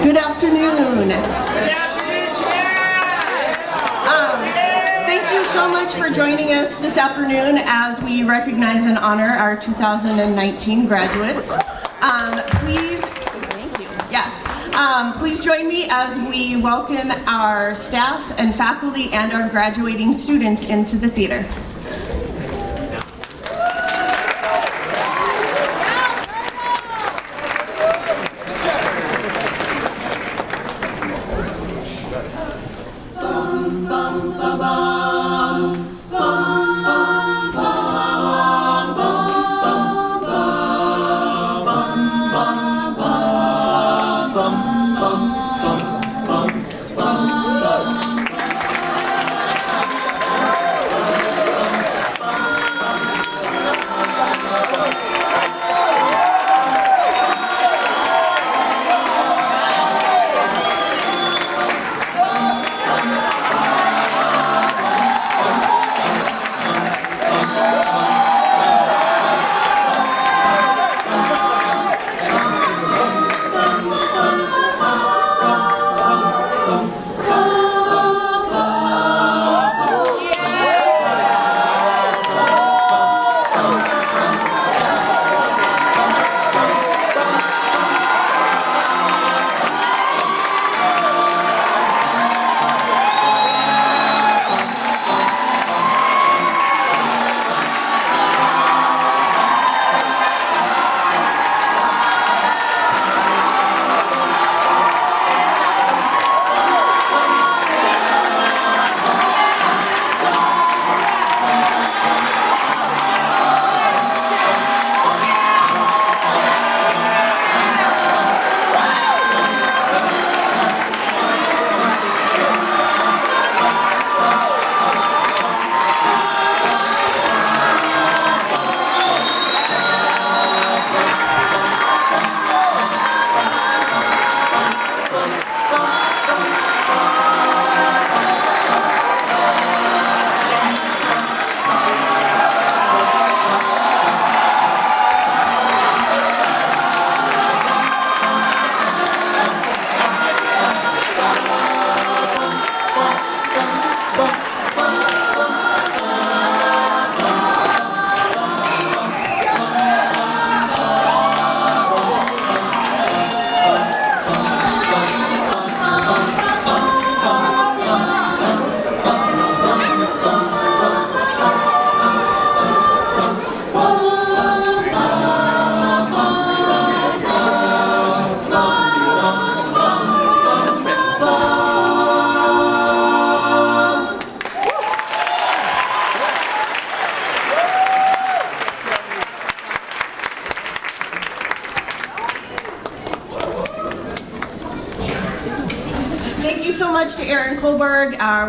Good afternoon. Thank you so much for joining us this afternoon as we recognize and honor our 2019 graduates. Please join me as we welcome our staff and faculty and our graduating students into the theater.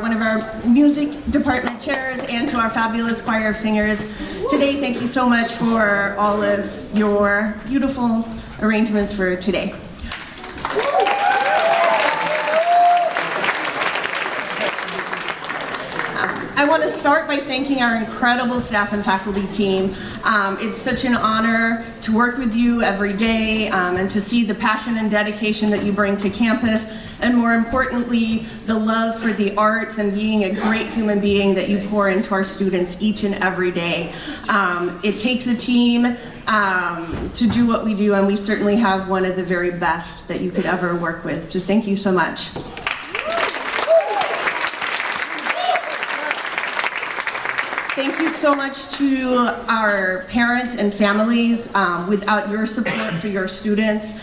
One of our music department chairs, and to our fabulous choir of singers. Today, thank you so much for all of your beautiful arrangements for today. I want to start by thanking our incredible staff and faculty team. It's such an honor to work with you every day and to see the passion and dedication that you bring to campus, and more importantly, the love for the arts and being a great human being that you pour into our students each and every day. It takes a team to do what we do, and we certainly have one of the very best that you could ever work with. So thank you so much. Thank you so much to our parents and families. Without your support for your students,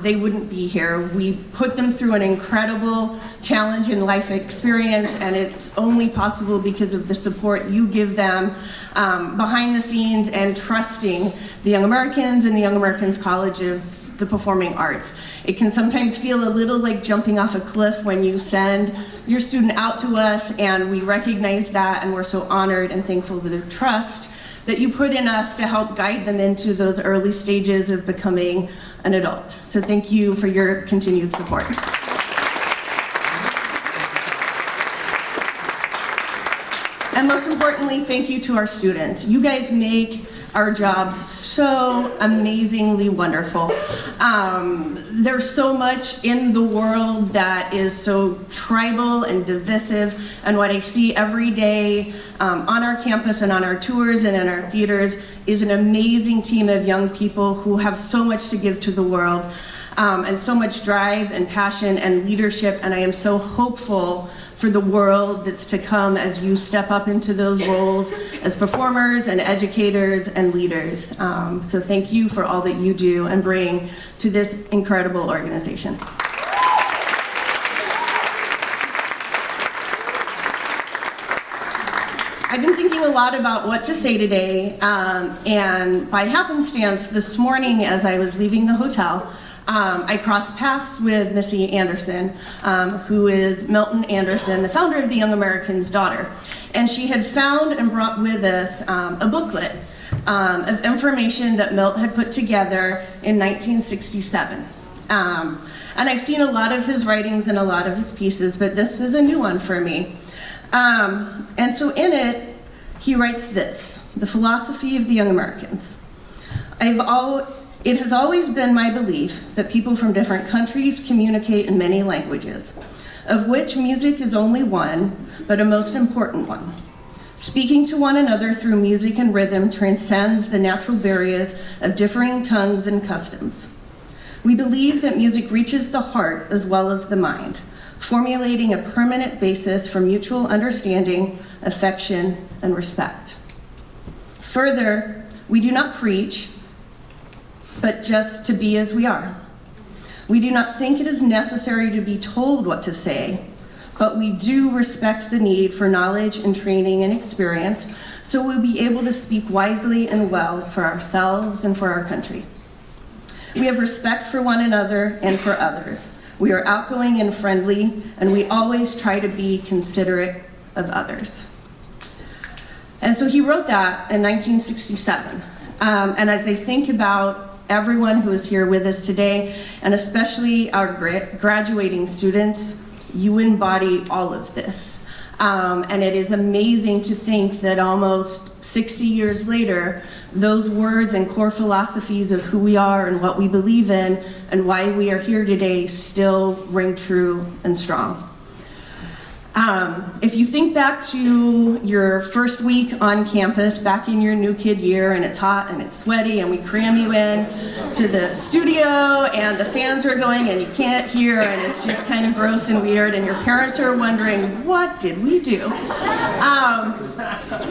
they wouldn't be here. We put them through an incredible challenge and life experience, and it's only possible because of the support you give them behind the scenes and trusting the Young Americans and the Young Americans College of the Performing Arts. It can sometimes feel a little like jumping off a cliff when you send your student out to us, and we recognize that, and we're so honored and thankful for the trust that you put in us to help guide them into those early stages of becoming an adult. So thank you for your continued support. And most importantly, thank you to our students. You guys make our jobs so amazingly wonderful. There's so much in the world that is so tribal and divisive, and what I see every day on our campus and on our tours and in our theaters is an amazing team of young people who have so much to give to the world, and so much drive and passion and leadership, and I am so hopeful for the world that's to come as you step up into those roles as performers and educators and leaders. So thank you for all that you do and bring to this incredible organization. I've been thinking a lot about what to say today, and by happenstance this morning as I was leaving the hotel, I crossed paths with Missy Anderson, who is Milton Anderson, the founder of the Young Americans' daughter. And she had found and brought with us a booklet of information that Milt had put together in 1967. And I've seen a lot of his writings and a lot of his pieces, but this is a new one for me. And so in it, he writes this: the philosophy of the Young Americans. It has always been my belief that people from different countries communicate in many languages, of which music is only one, but a most important one. Speaking to one another through music and rhythm transcends the natural barriers of differing tongues and customs. We believe that music reaches the heart as well as the mind, formulating a permanent basis for mutual understanding, affection, and respect. Further, we do not preach, but just to be as we are. We do not think it is necessary to be told what to say, but we do respect the need for knowledge and training and experience, so we'll be able to speak wisely and well for ourselves and for our country. We have respect for one another and for others. We are outgoing and friendly, and we always try to be considerate of others. And so he wrote that in 1967. And as I think about everyone who is here with us today, and especially our graduating students, you embody all of this. And it is amazing to think that almost 60 years later, those words and core philosophies of who we are and what we believe in and why we are here today still ring true and strong. If you think back to your first week on campus, back in your new kid year, and it's hot and it's sweaty and we cram you in to the studio and the fans are going and you can't hear and it's just kind of gross and weird and your parents are wondering, what did we do?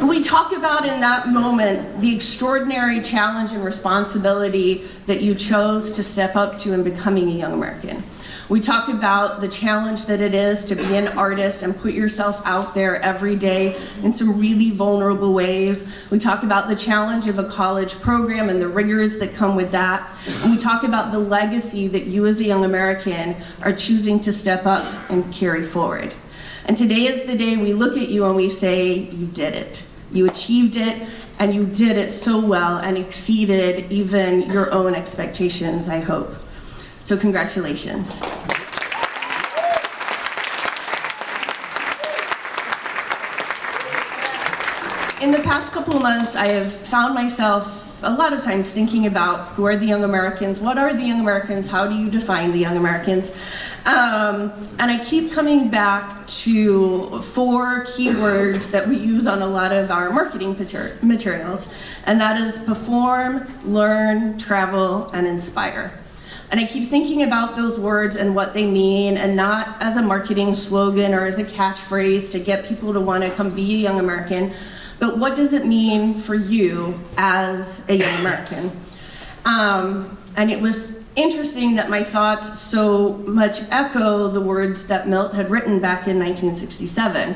We talk about in that moment the extraordinary challenge and responsibility that you chose to step up to in becoming a Young American. We talk about the challenge that it is to be an artist and put yourself out there every day in some really vulnerable ways. We talk about the challenge of a college program and the rigors that come with that. And we talk about the legacy that you as a Young American are choosing to step up and carry forward. And today is the day we look at you and we say, you did it. You achieved it, and you did it so well and exceeded even your own expectations, I hope. So congratulations. In the past couple of months, I have found myself a lot of times thinking about who are the Young Americans, what are the Young Americans, how do you define the Young Americans? And I keep coming back to 4 keywords that we use on a lot of our marketing materials, and that is perform, learn, travel, and inspire. And I keep thinking about those words and what they mean, and not as a marketing slogan or as a catchphrase to get people to want to come be a Young American, but what does it mean for you as a Young American? And it was interesting that my thoughts so much echo the words that Milt had written back in 1967.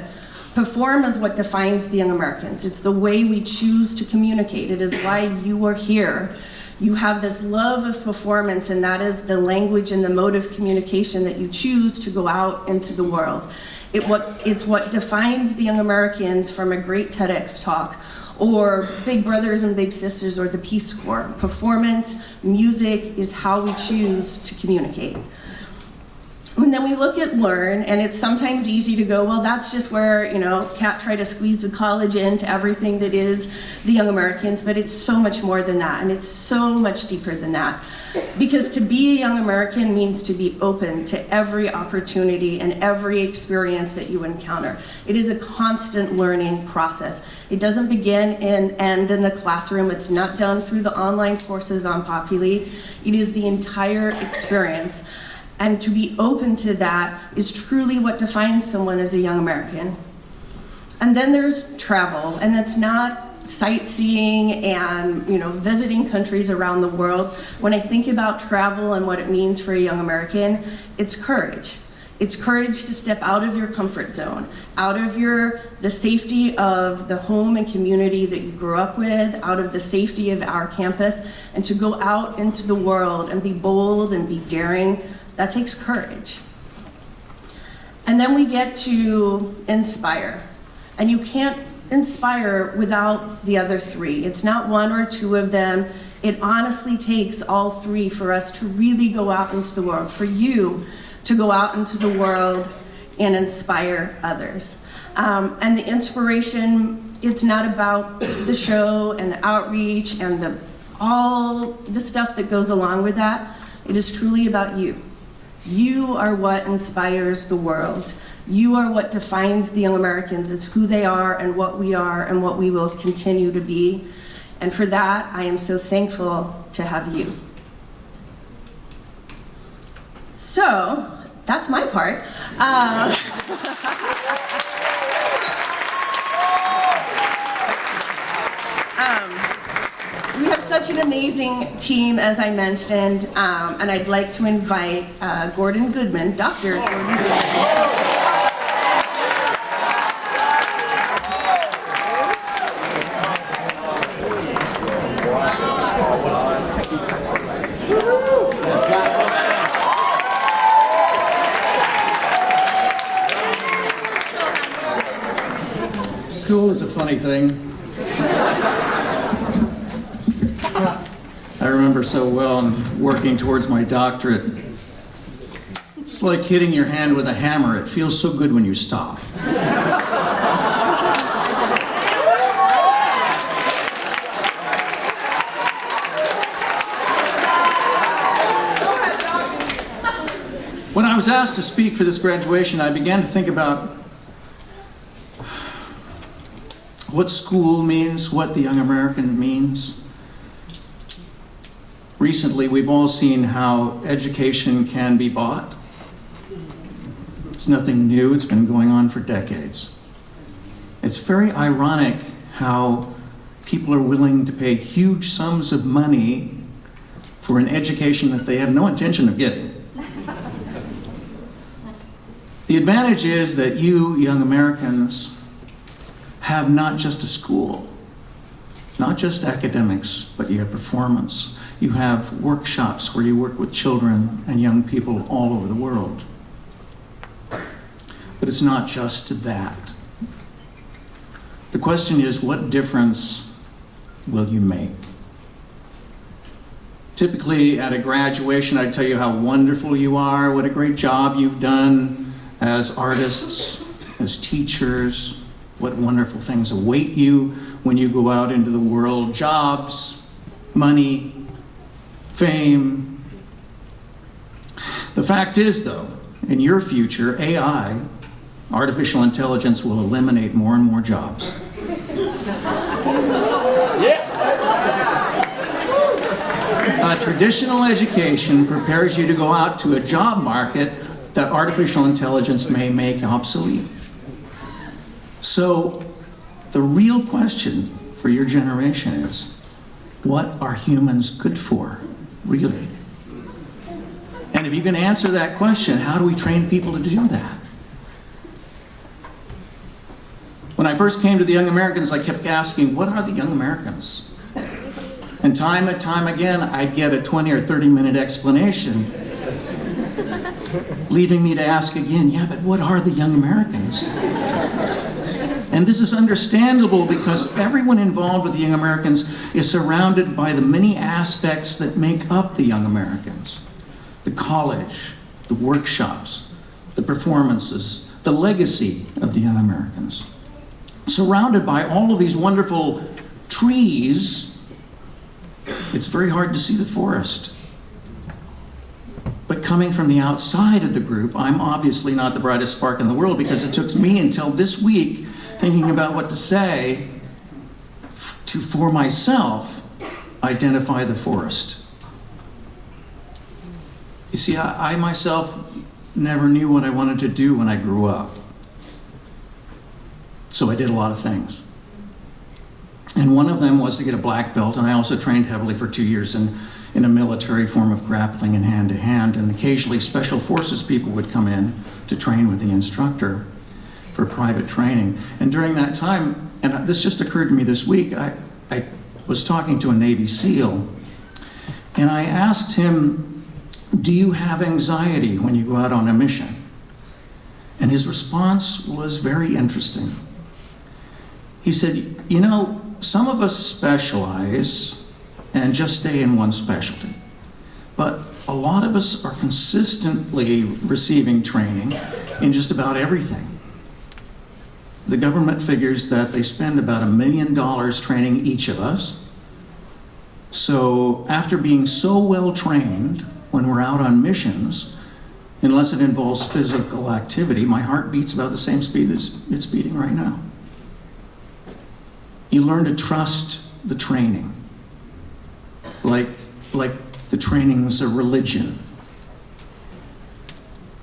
Perform is what defines the Young Americans. It's the way we choose to communicate. It is why you are here. You have this love of performance, and that is the language and the mode of communication that you choose to go out into the world. It's what defines the Young Americans from a great TEDx talk, or Big Brothers and Big Sisters, or the Peace Corps. Performance, music is how we choose to communicate. And then we look at learn, and it's sometimes easy to go, well, that's just where, Kat tried to squeeze the college into everything that is the Young Americans, but it's so much more than that, and it's so much deeper than that. Because to be a Young American means to be open to every opportunity and every experience that you encounter. It is a constant learning process. It doesn't begin and end in the classroom. It's not done through the online courses on Populi. It is the entire experience. And to be open to that is truly what defines someone as a Young American. And then there's travel, and it's not sightseeing and visiting countries around the world. When I think about travel and what it means for a Young American, it's courage. It's courage to step out of your comfort zone, out of the safety of the home and community that you grew up with, out of the safety of our campus, and to go out into the world and be bold and be daring. That takes courage. And then we get to inspire. And you can't inspire without the other three. It's not one or two of them. It honestly takes all three for us to really go out into the world, for you to go out into the world and inspire others. And the inspiration, it's not about the show and the outreach and all the stuff that goes along with that. It is truly about you. You are what inspires the world. You are what defines the Young Americans as who they are and what we will continue to be. And for that, I am so thankful to have you. So, that's my part. We have such an amazing team, as I mentioned, and I'd like to invite Gordon Goodman, Dr. Gordon Goodman. School is a funny thing. I remember so well in working towards my doctorate. It's like hitting your hand with a hammer. It feels so good when you stop. When I was asked to speak for this graduation, I began to think about what school means, what the Young American means. Recently, we've all seen how education can be bought. It's nothing new, it's been going on for decades. It's very ironic how people are willing to pay huge sums of money for an education that they have no intention of getting. The advantage is that you, young Americans, have not just a school, not just academics, but you have performance. You have workshops where you work with children and young people all over the world. But it's not just that. The question is, what difference will you make? Typically at a graduation, I tell you how wonderful you are, what a great job you've done as artists, as teachers, what wonderful things await you when you go out into the world. Jobs, money, fame. The fact is, though, in your future, AI, artificial intelligence, will eliminate more and more jobs. Traditional education prepares you to go out to a job market that artificial intelligence may make obsolete. So the real question for your generation is, what are humans good for, really? And if you can answer that question, how do we train people to do that? When I first came to the Young Americans, I kept asking, what are the Young Americans? And time and time again, I'd get a 20 or 30-minute explanation, leaving me to ask again, yeah, but what are the Young Americans? And this is understandable because everyone involved with the Young Americans is surrounded by the many aspects that make up the Young Americans. The college, the workshops, the performances, the legacy of the young Americans. Surrounded by all of these wonderful trees, it's very hard to see the forest. But coming from the outside of the group, I'm obviously not the brightest spark in the world, because it took me until this week thinking about what to say to, for myself, identify the forest. You see, I myself never knew what I wanted to do when I grew up. So I did a lot of things. And one of them was to get a black belt, and I also trained heavily for 2 years in a military form of grappling and hand-to-hand, and occasionally special forces people would come in to train with the instructor for private training. And during that time, and this just occurred to me this week, I was talking to a Navy SEAL, and I asked him, do you have anxiety when you go out on a mission? And his response was very interesting. He said, you know, some of us specialize and just stay in one specialty, but a lot of us are consistently receiving training in just about everything. The government figures that they spend about $1 million training each of us. So after being so well trained when we're out on missions, unless it involves physical activity, my heart beats about the same speed as it's beating right now. You learn to trust the training, like the training was a religion.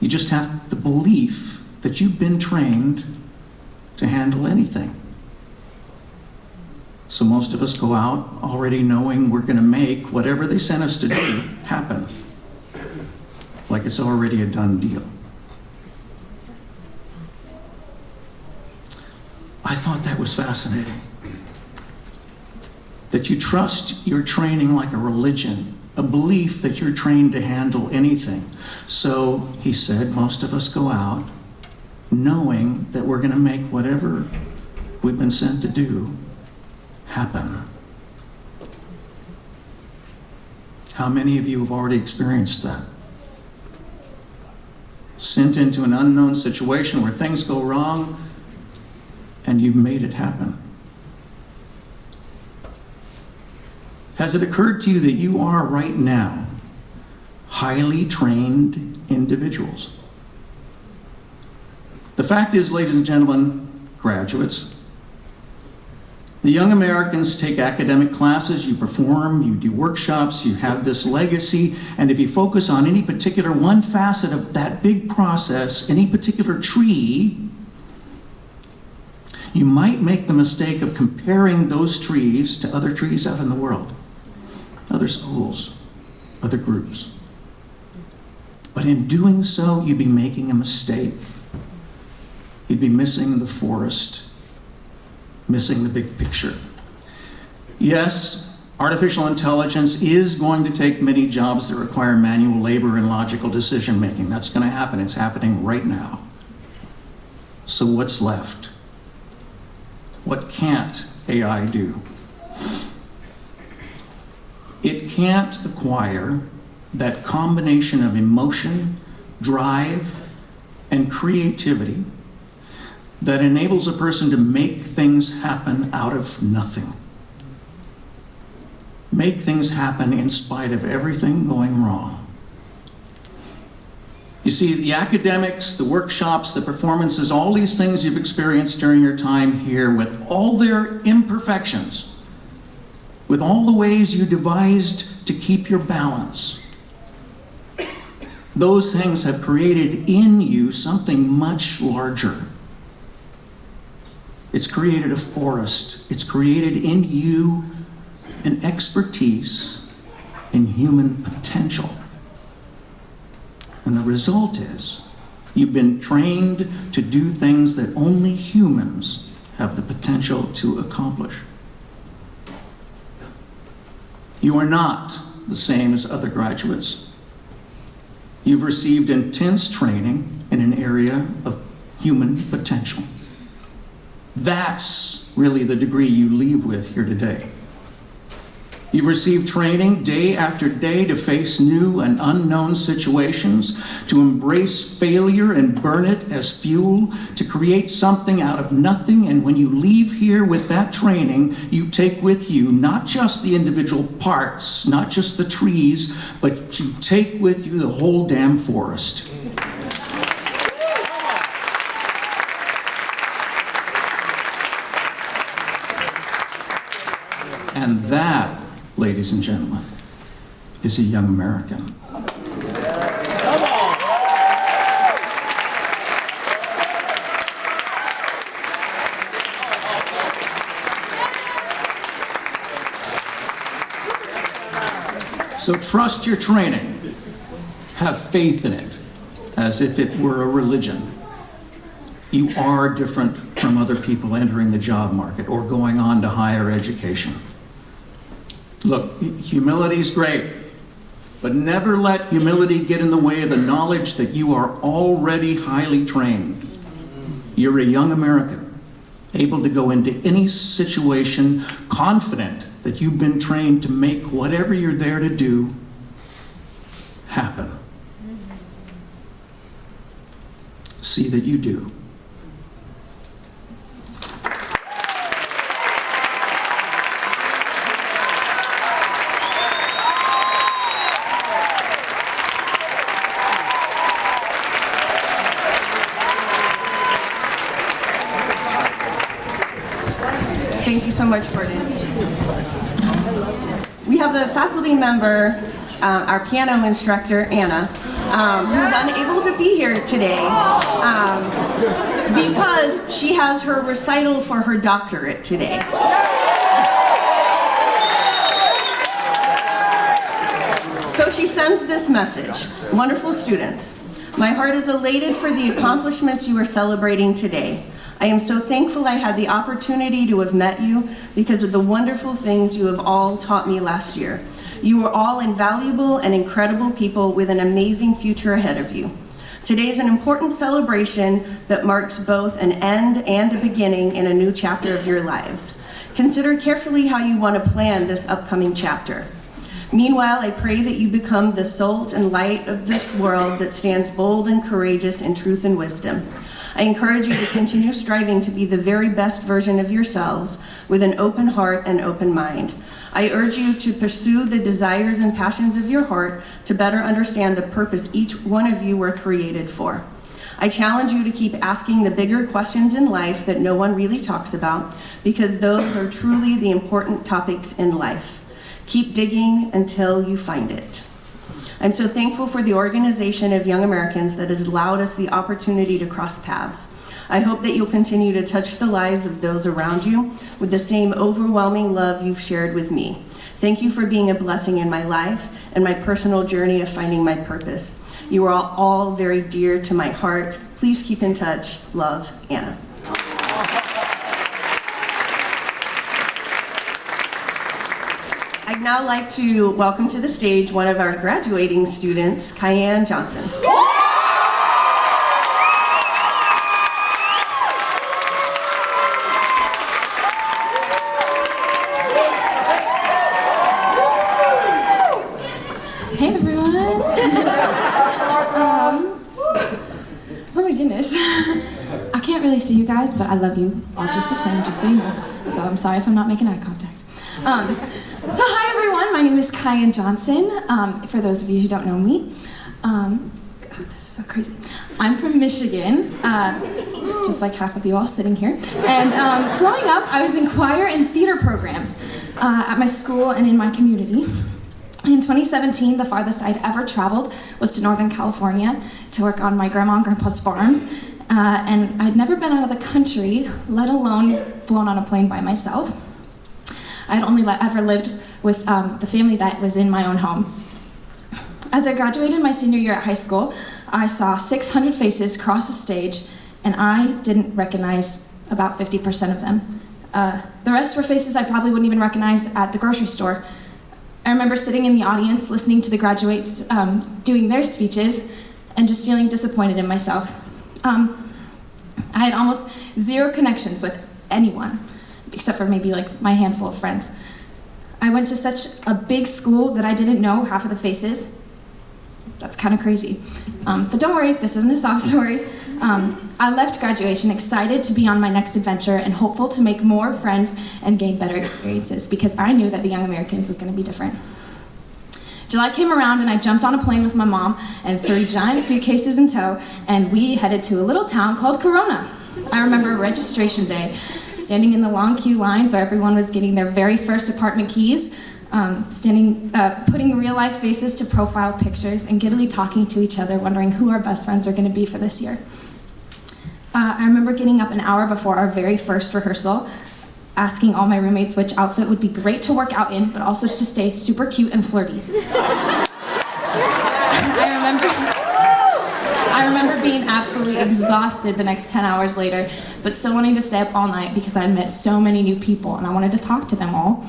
You just have the belief that you've been trained to handle anything. So most of us go out already knowing we're going to make whatever they sent us to do happen, like it's already a done deal. I thought that was fascinating. That you trust your training like a religion, a belief that you're trained to handle anything. So, he said, most of us go out knowing that we're going to make whatever we've been sent to do happen. How many of you have already experienced that? Sent into an unknown situation where things go wrong and you've made it happen. Has it occurred to you that you are right now highly trained individuals? The fact is, ladies and gentlemen, graduates, the young Americans take academic classes, you perform, you do workshops, you have this legacy, and if you focus on any particular one facet of that big process, any particular tree, you might make the mistake of comparing those trees to other trees out in the world, other schools, other groups. But in doing so, you'd be making a mistake. You'd be missing the forest, missing the big picture. Yes, artificial intelligence is going to take many jobs that require manual labor and logical decision making. That's going to happen. It's happening right now. So what's left? What can't AI do? It can't acquire that combination of emotion, drive, and creativity that enables a person to make things happen out of nothing. Make things happen in spite of everything going wrong. You see, the academics, the workshops, the performances, all these things you've experienced during your time here, with all their imperfections, with all the ways you devised to keep your balance, those things have created in you something much larger. It's created a forest. It's created in you an expertise in human potential. And the result is you've been trained to do things that only humans have the potential to accomplish. You are not the same as other graduates. You've received intense training in an area of human potential. That's really the degree you leave with here today. You receive training day after day to face new and unknown situations, to embrace failure and burn it as fuel, to create something out of nothing. And when you leave here with that training, you take with you not just the individual parts, not just the trees, but you take with you the whole damn forest. And that, ladies and gentlemen, is a young American. So trust your training. Have faith in it, as if it were a religion. You are different from other people entering the job market or going on to higher education. Look, humility is great, but never let humility get in the way of the knowledge that you are already highly trained. You're a young American, able to go into any situation confident that you've been trained to make whatever you're there to do happen. See that you do. Thank you so much, Gordon. We have a faculty member, our piano instructor, Anna, who's unable to be here today because she has her recital for her doctorate today. So she sends this message. Wonderful students, my heart is elated for the accomplishments you are celebrating today. I am so thankful I had the opportunity to have met you because of the wonderful things you have all taught me last year. You are all invaluable and incredible people with an amazing future ahead of you. Today is an important celebration that marks both an end and a beginning in a new chapter of your lives. Consider carefully how you want to plan this upcoming chapter. Meanwhile, I pray that you become the salt and light of this world that stands bold and courageous in truth and wisdom. I encourage you to continue striving to be the very best version of yourselves with an open heart and open mind. I urge you to pursue the desires and passions of your heart to better understand the purpose each one of you were created for. I challenge you to keep asking the bigger questions in life that no one really talks about, because those are truly the important topics in life. Keep digging until you find it. I'm so thankful for the organization of Young Americans that has allowed us the opportunity to cross paths. I hope that you'll continue to touch the lives of those around you with the same overwhelming love you've shared with me. Thank you for being a blessing in my life and my personal journey of finding my purpose. You are all very dear to my heart. Please keep in touch. Love, Anna. I'd now like to welcome to the stage one of our graduating students, Cayenne Johnson. Hey everyone! Oh my goodness. I can't really see you guys, but I love you all just the same, just so you know. So I'm sorry if I'm not making eye contact. So hi everyone, my name is Cayenne Johnson. For those of you who don't know me, God, this is so crazy. I'm from Michigan, just like half of you all sitting here. And growing up, I was in choir and theater programs at my school and in my community. In 2017, the farthest I'd ever traveled was to Northern California to work on my grandma and grandpa's farms. And I'd never been out of the country, let alone flown on a plane by myself. I'd only ever lived with the family that was in my own home. As I graduated my senior year at high school, I saw 600 faces cross the stage, and I didn't recognize about 50% of them. The rest were faces I probably wouldn't even recognize at the grocery store. I remember sitting in the audience, listening to the graduates doing their speeches, and just feeling disappointed in myself. I had almost zero connections with anyone, except for maybe like my handful of friends. I went to such a big school that I didn't know half of the faces. That's kind of crazy. But don't worry, this isn't a sob story. I left graduation excited to be on my next adventure and hopeful to make more friends and gain better experiences because I knew that the Young Americans was going to be different. July came around and I jumped on a plane with my mom and 3 giant suitcases in tow, and we headed to a little town called Corona. I remember registration day, standing in the long queue lines where everyone was getting their very first apartment keys, putting real-life faces to profile pictures and giddily talking to each other, wondering who our best friends are going to be for this year. I remember getting up an hour before our very first rehearsal, asking all my roommates which outfit would be great to work out in, but also to stay super cute and flirty. I remember being absolutely exhausted the next 10 hours later, but still wanting to stay up all night because I had met so many new people and I wanted to talk to them all.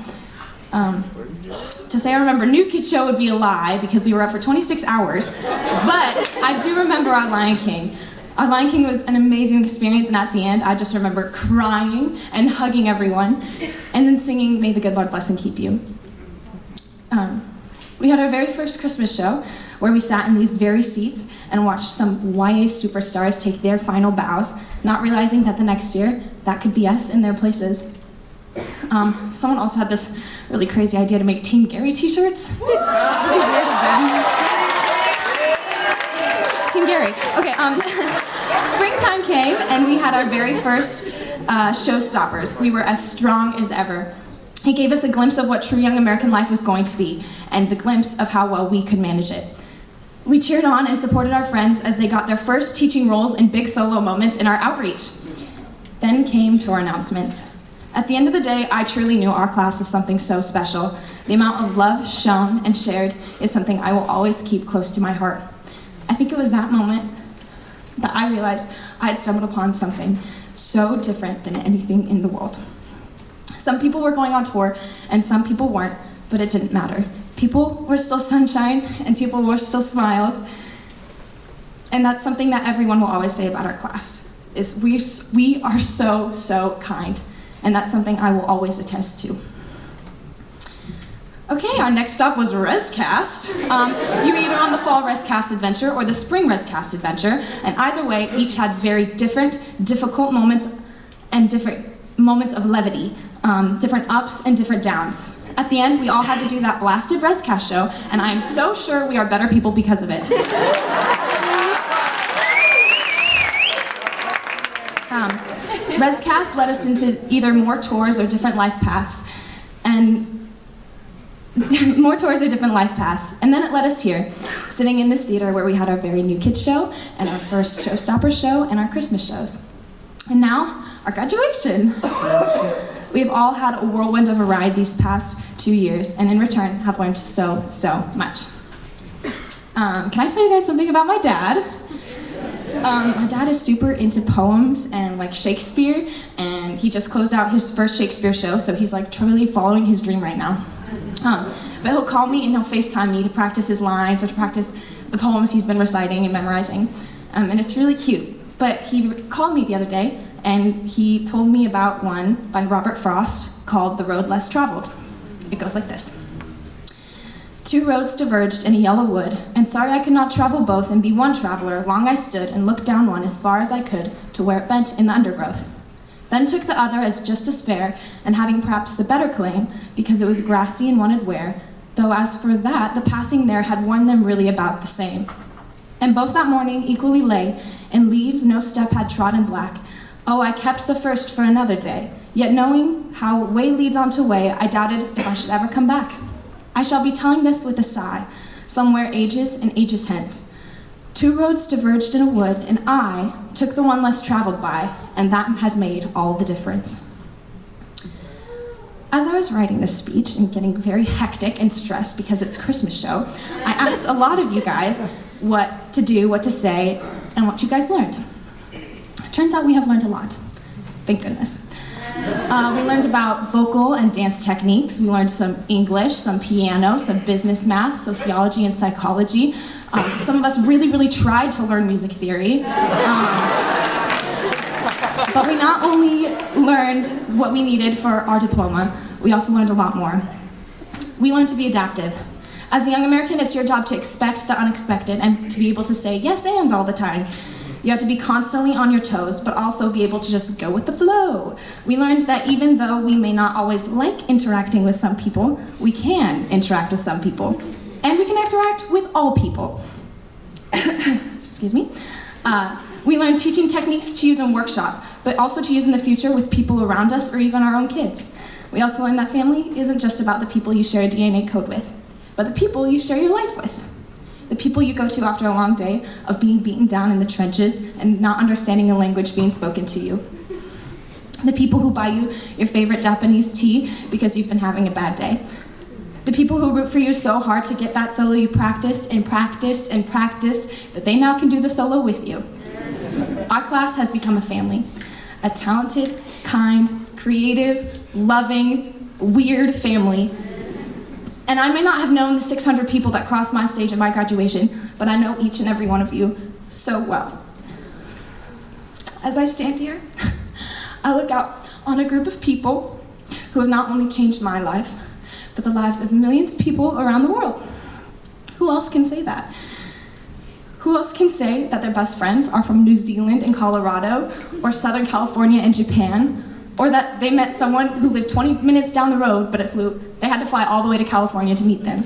To say I remember New Kid Show would be a lie because we were up for 26 hours, but I do remember our Lion King. Our Lion King was an amazing experience, and at the end, I just remember crying and hugging everyone, and then singing May the Good Lord Bless and Keep You. We had our very first Christmas show where we sat in these very seats and watched some YA superstars take their final bows, not realizing that the next year, that could be us in their places. Someone also had this really crazy idea to make Team Gary t-shirts. It's really weird of them. Team Gary. Okay, springtime came and we had our very first showstoppers. We were as strong as ever. It gave us a glimpse of what true young American life was going to be and the glimpse of how well we could manage it. We cheered on and supported our friends as they got their first teaching roles in big solo moments in our outreach. Then came tour announcements. At the end of the day, I truly knew our class was something so special. The amount of love shown and shared is something I will always keep close to my heart. I think it was that moment that I realized I had stumbled upon something so different than anything in the world. Some people were going on tour and some people weren't, but it didn't matter. People were still sunshine and people were still smiles. And that's something that everyone will always say about our class, is we are so, so kind. And that's something I will always attest to. Okay, our next stop was ResCast. You were either on the fall ResCast adventure or the spring ResCast adventure, and either way, each had very different, difficult moments and different moments of levity, different ups and different downs. At the end, we all had to do that blasted ResCast show, and I am so sure we are better people because of it. ResCast led us into either more tours or different life paths, and more tours or different life paths. And then it led us here, sitting in this theater where we had our very New Kids show, and our first Showstopper show, and our Christmas shows. And now, our graduation. We've all had a whirlwind of a ride these past 2 years, and in return, have learned so, so much. Can I tell you guys something about my dad? My dad is super into poems and like Shakespeare, and he just closed out his first Shakespeare show, so he's like truly following his dream right now. But he'll call me and he'll FaceTime me to practice his lines or to practice the poems he's been reciting and memorizing, and it's really cute. But he called me the other day and he told me about one by Robert Frost called The Road Less Traveled. It goes like this. 2 roads diverged in a yellow wood, and sorry I could not travel both and be one traveler, long I stood and looked down one as far as I could to where it bent in the undergrowth. Then took the other as just as fair, and having perhaps the better claim, because it was grassy and wanted wear, though as for that, the passing there had worn them really about the same. And both that morning equally lay, in leaves no step had trodden black. Oh, I kept the first for another day, yet knowing how way leads on to way, I doubted if I should ever come back. I shall be telling this with a sigh, somewhere ages and ages hence. 2 roads diverged in a wood, and I took the one less traveled by, and that has made all the difference. As I was writing this speech and getting very hectic and stressed because it's Christmas show, I asked a lot of you guys what to do, what to say, and what you guys learned. Turns out we have learned a lot. Thank goodness. We learned about vocal and dance techniques. We learned some English, some piano, some business math, sociology, and psychology. Some of us really, really tried to learn music theory. But we not only learned what we needed for our diploma, we also learned a lot more. We learn to be adaptive. As a young American, it's your job to expect the unexpected and to be able to say yes and all the time. You have to be constantly on your toes, but also be able to just go with the flow. We learned that even though we may not always like interacting with some people, we can interact with some people. And we can interact with all people. Excuse me. We learned teaching techniques to use in workshop, but also to use in the future with people around us or even our own kids. We also learned that family isn't just about the people you share a DNA code with, but the people you share your life with. The people you go to after a long day of being beaten down in the trenches and not understanding the language being spoken to you. The people who buy you your favorite Japanese tea because you've been having a bad day. The people who root for you so hard to get that solo you practiced and practiced and practiced that they now can do the solo with you. Our class has become a family. A talented, kind, creative, loving, weird family. And I may not have known the 600 people that crossed my stage at my graduation, but I know each and every one of you so well. As I stand here, I look out on a group of people who have not only changed my life, but the lives of millions of people around the world. Who else can say that? Who else can say that their best friends are from New Zealand and Colorado, or Southern California and Japan, or that they met someone who lived 20 minutes down the road, but they had to fly all the way to California to meet them?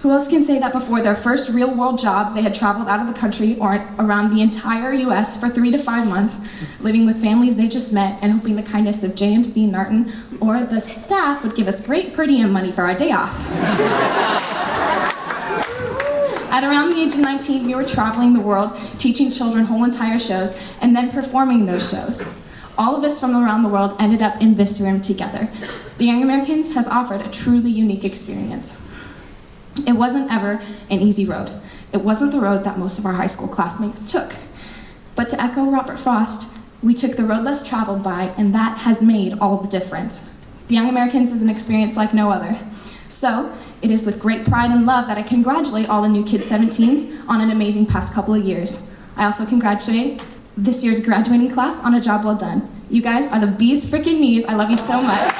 Who else can say that before their first real world job, they had traveled out of the country or around the entire US for 3 to 5 months, living with families they just met and hoping the kindness of JMC Narton or the staff would give us great per diem money for our day off? At around the age of 19, we were traveling the world, teaching children whole entire shows, and then performing those shows. All of us from around the world ended up in this room together. The Young Americans has offered a truly unique experience. It wasn't ever an easy road. It wasn't the road that most of our high school classmates took. But to echo Robert Frost, we took the road less traveled by, and that has made all the difference. The Young Americans is an experience like no other. So, it is with great pride and love that I congratulate all the new Kids 17s on an amazing past couple of years. I also congratulate this year's graduating class on a job well done. You guys are the bee's freaking knees. I love you so much.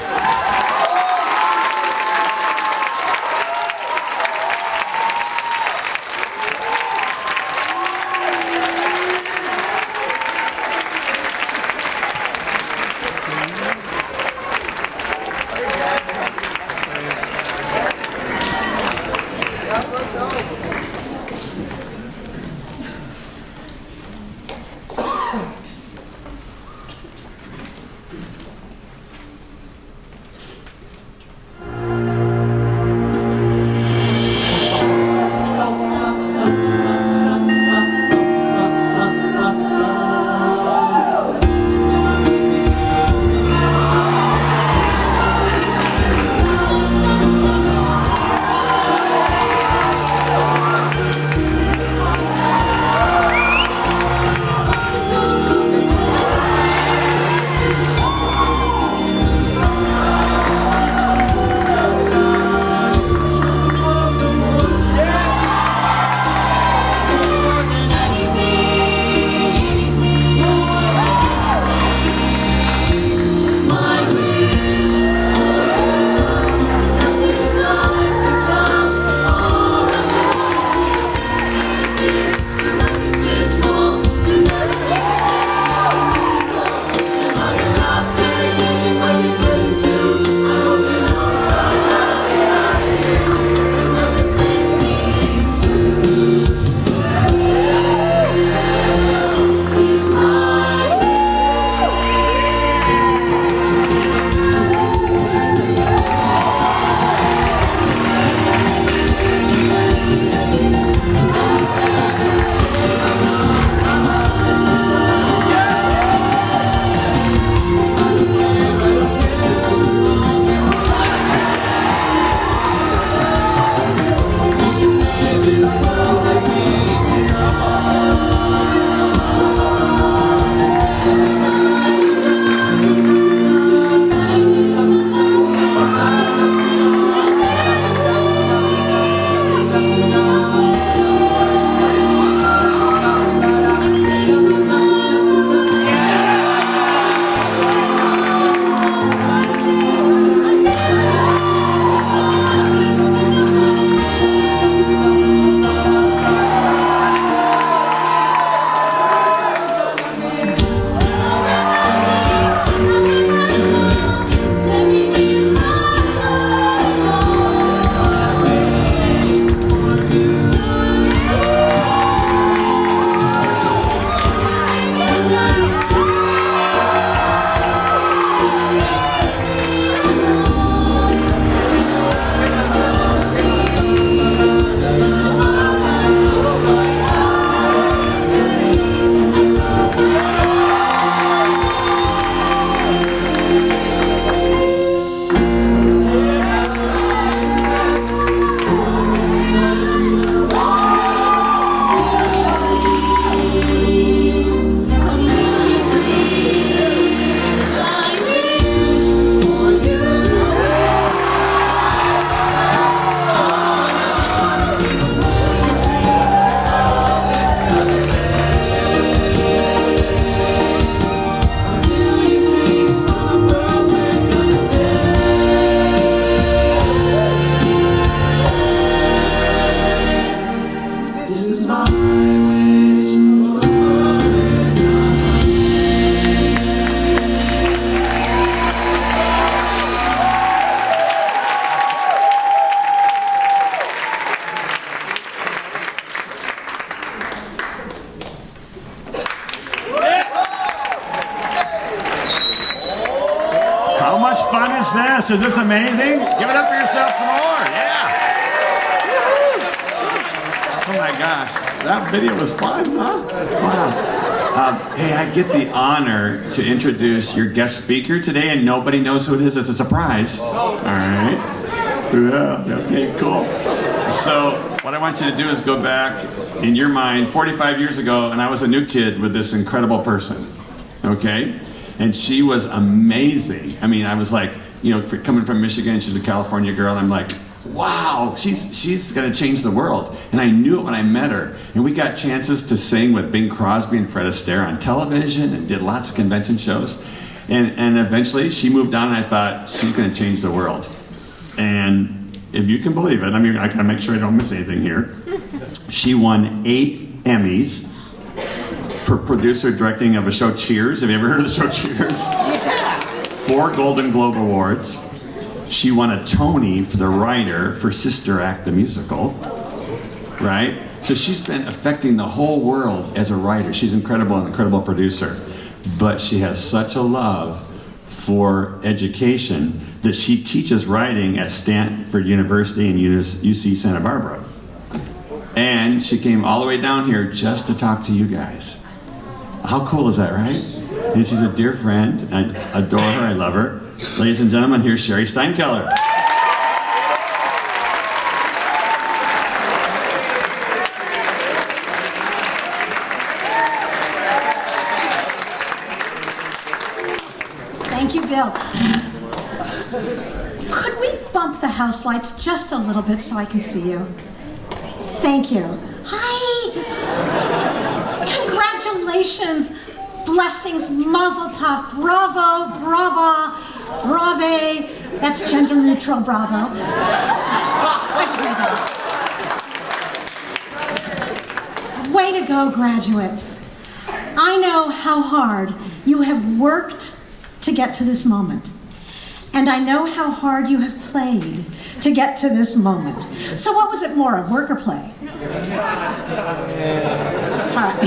Watch this. Is this amazing? Give it up for yourself some more. Yeah. Oh my gosh. That video was fun, huh? Wow. Hey, I get the honor to introduce your guest speaker today, and nobody knows who it is. It's a surprise. All right. Yeah. Okay, cool. So what I want you to do is go back in your mind 45 years ago, and I was a new kid with this incredible person. Okay? And she was amazing. I mean, I was like, you know, coming from Michigan, she's a California girl, and I'm like, wow, she's gonna change the world. And I knew it when I met her. And we got chances to sing with Bing Crosby and Fred Astaire on television and did lots of convention shows. And eventually she moved on, and I thought, she's gonna change the world. And if you can believe it, I mean, I gotta make sure I don't miss anything here. She won 8 Emmys for producer directing of a show, Cheers. Have you ever heard of the show Cheers? 4 Golden Globe Awards. She won a Tony for the writer for Sister Act the musical, right? So she's been affecting the whole world as a writer. She's incredible, an incredible producer. But she has such a love for education that she teaches writing at Stanford University and UC Santa Barbara. And she came all the way down here just to talk to you guys. How cool is that, right? And she's a dear friend. I adore her, I love her. Ladies and gentlemen, here's Cheri Steinkellner. Thank you, Bill. Could we bump the house lights just a little bit so I can see you? Thank you. Hi! Congratulations! Blessings, mazel tov, bravo, brava, brave. That's gender neutral, bravo. I just made that up. Way to go, graduates. I know how hard you have worked to get to this moment. And I know how hard you have played to get to this moment. So what was it more, of work or play? All right.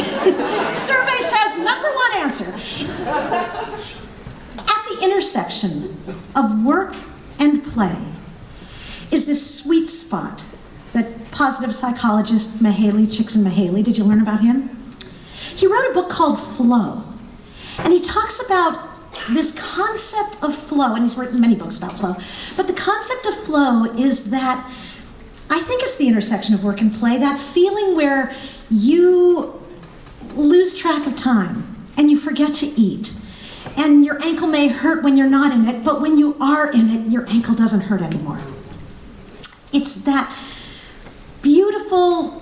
Survey says #1 answer. At the intersection of work and play is this sweet spot that positive psychologist Mihaly Csikszentmihalyi, did you learn about him? He wrote a book called Flow. And he talks about this concept of flow, and he's written many books about flow, but the concept of flow is that, I think it's the intersection of work and play, that feeling where you lose track of time and you forget to eat. And your ankle may hurt when you're not in it, but when you are in it, your ankle doesn't hurt anymore. It's that beautiful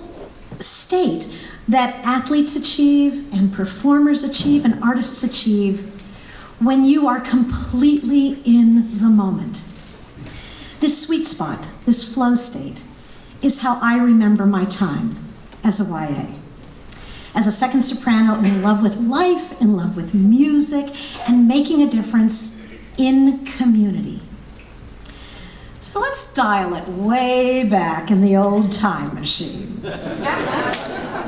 state that athletes achieve and performers achieve and artists achieve when you are completely in the moment. This sweet spot, this flow state, is how I remember my time as a YA. As a second soprano, in love with life, in love with music, and making a difference in community. So let's dial it way back in the old time machine.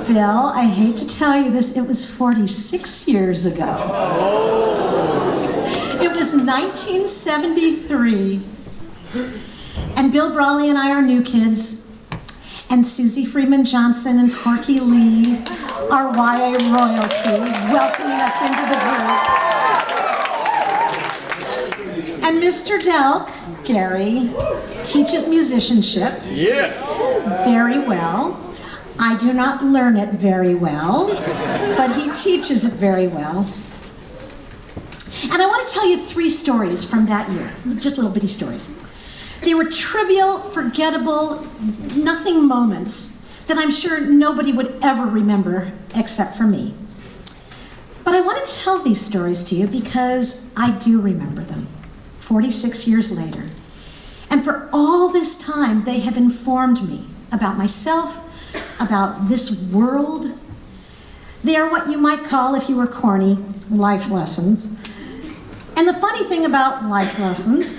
Bill, I hate to tell you this, it was 46 years ago. It was 1973. And Bill Brawley and I are new kids. And Susie Freeman Johnson and Corky Lee are YA royalty, welcoming us into the group. And Mr. Delk, Gary, teaches musicianship very well. I do not learn it very well, but he teaches it very well. And I want to tell you 3 stories from that year, just little bitty stories. They were trivial, forgettable, nothing moments that I'm sure nobody would ever remember except for me. But I want to tell these stories to you because I do remember them, 46 years later. And for all this time, they have informed me about myself, about this world. They are what you might call, if you were corny, life lessons. And the funny thing about life lessons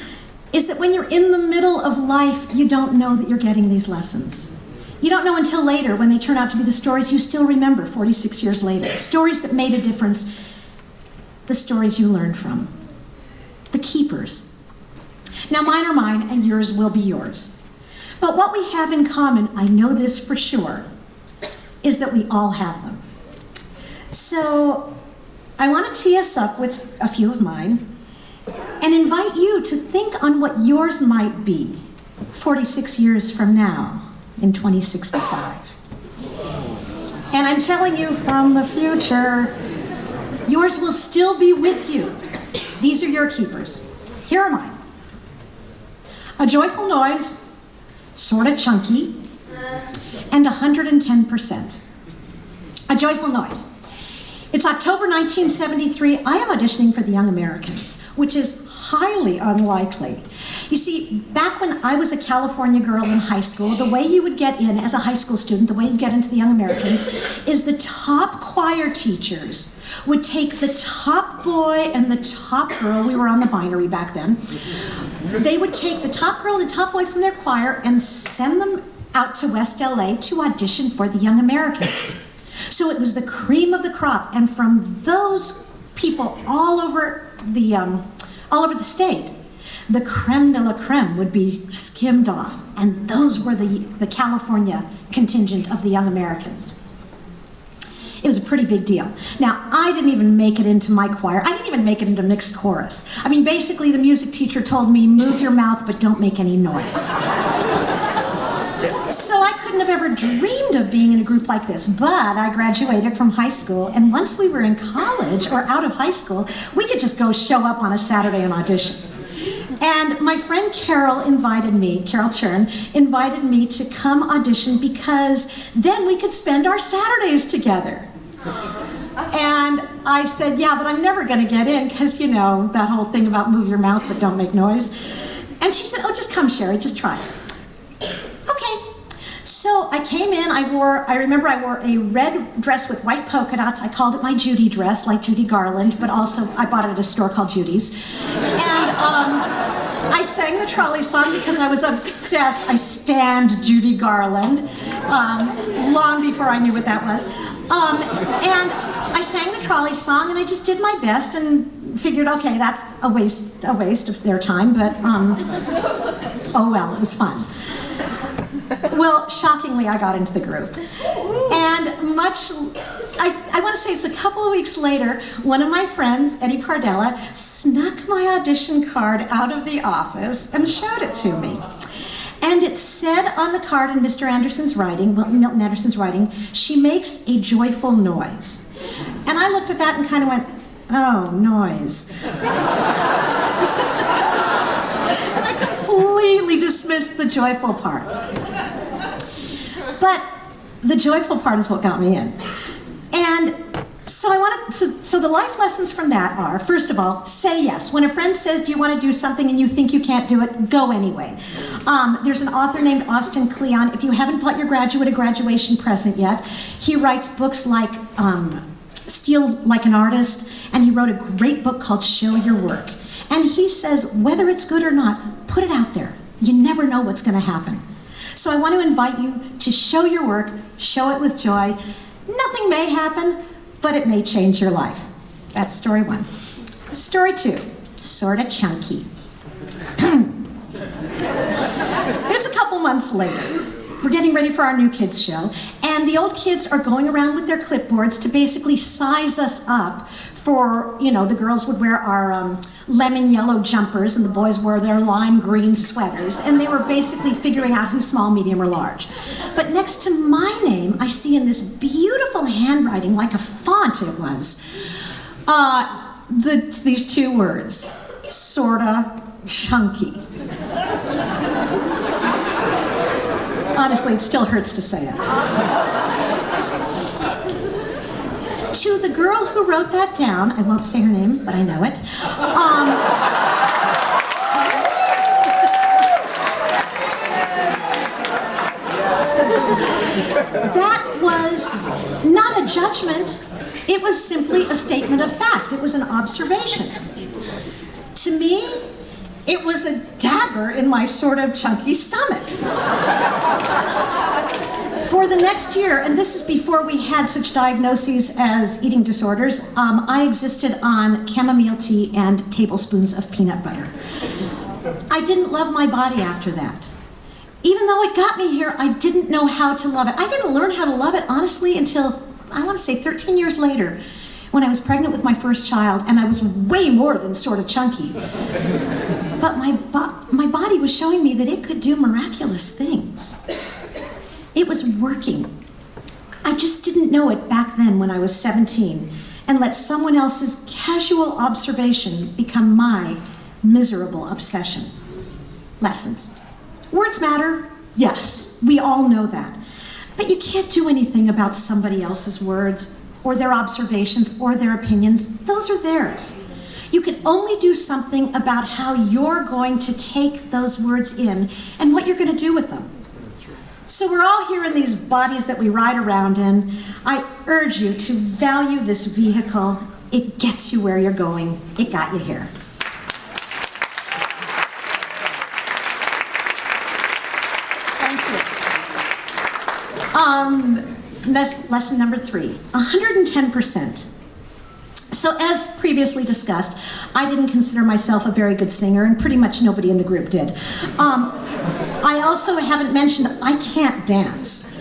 is that when you're in the middle of life, you don't know that you're getting these lessons. You don't know until later, when they turn out to be the stories you still remember 46 years later. Stories that made a difference, the stories you learned from. The keepers. Now mine are mine and yours will be yours. But what we have in common, I know this for sure, is that we all have them. So I want to tee us up with a few of mine and invite you to think on what yours might be 46 years from now in 2065. And I'm telling you from the future, yours will still be with you. These are your keepers. Here are mine. A joyful noise, sort of chunky, and 110%. A joyful noise. It's October 1973. I am auditioning for the Young Americans, which is highly unlikely. You see, back when I was a California girl in high school, the way you would get in as a high school student, the way you get into the Young Americans, is the top choir teachers would take the top boy and the top girl, we were on the binary back then, they would take the top girl and the top boy from their choir and send them out to West LA to audition for the Young Americans. So it was the cream of the crop, and from those people all over the state, the creme de la creme would be skimmed off, and those were the California contingent of the Young Americans. It was a pretty big deal. Now, I didn't even make it into my choir. I didn't even make it into mixed chorus. I mean, basically, the music teacher told me, move your mouth, but don't make any noise. So I couldn't have ever dreamed of being in a group like this, but I graduated from high school, and once we were in college or out of high school, we could just go show up on a Saturday and audition. And my friend Carol Chern, invited me to come audition because then we could spend our Saturdays together. And I said, yeah, but I'm never gonna get in because, you know, that whole thing about move your mouth but don't make noise. And she said, oh, just come, Cheri, just try it. Okay. So I came in, I remember I wore a red dress with white polka dots. I called it my Judy dress, like Judy Garland, but also I bought it at a store called Judy's. And I sang the trolley song because I was obsessed. I stand Judy Garland, long before I knew what that was. And I sang the trolley song, and I just did my best and figured, okay, that's a waste of their time, but oh well, it was fun. Well, shockingly, I got into the group. And I want to say it's a couple of weeks later, one of my friends, Eddie Pardella, snuck my audition card out of the office and showed it to me. And it said on the card in Mr. Anderson's writing, Milton Anderson's writing, she makes a joyful noise. And I looked at that and kind of went, oh, noise. And I completely dismissed the joyful part. But the joyful part is what got me in. And so the life lessons from that are, first of all, say yes. When a friend says, do you want to do something and you think you can't do it, go anyway. There's an author named Austin Kleon. If you haven't bought your graduate a graduation present yet, he writes books like Steal Like an Artist, and he wrote a great book called Show Your Work. And he says, whether it's good or not, put it out there. You never know what's going to happen. So I want to invite you to show your work, show it with joy. Nothing may happen, but it may change your life. That's story one. Story two, sort of chunky. It's a couple months later. We're getting ready for our new kids show, and the old kids are going around with their clipboards to basically size us up for, you know, the girls would wear our lemon yellow jumpers and the boys wore their lime green sweaters, and they were basically figuring out who's small, medium, or large. But next to my name, I see in this beautiful handwriting, like a font it was, these two words, sorta chunky. Honestly, it still hurts to say it. To the girl who wrote that down, I won't say her name, but I know it. That was not a judgment. It was simply a statement of fact. It was an observation. To me, it was a dagger in my sort of chunky stomach. For the next year, and this is before we had such diagnoses as eating disorders, I existed on chamomile tea and tablespoons of peanut butter. I didn't love my body after that. Even though it got me here, I didn't know how to love it. I didn't learn how to love it, honestly, until, I want to say 13 years later, when I was pregnant with my first child, and I was way more than sort of chunky. But my body was showing me that it could do miraculous things. It was working. I just didn't know it back then when I was 17, and let someone else's casual observation become my miserable obsession. Lessons. Words matter, yes, we all know that. But you can't do anything about somebody else's words, or their observations, or their opinions. Those are theirs. You can only do something about how you're going to take those words in and what you're going to do with them. So we're all here in these bodies that we ride around in. I urge you to value this vehicle. It gets you where you're going. It got you here. Lesson number 3, 110%. So as previously discussed, I didn't consider myself a very good singer, and pretty much nobody in the group did. I also haven't mentioned I can't dance.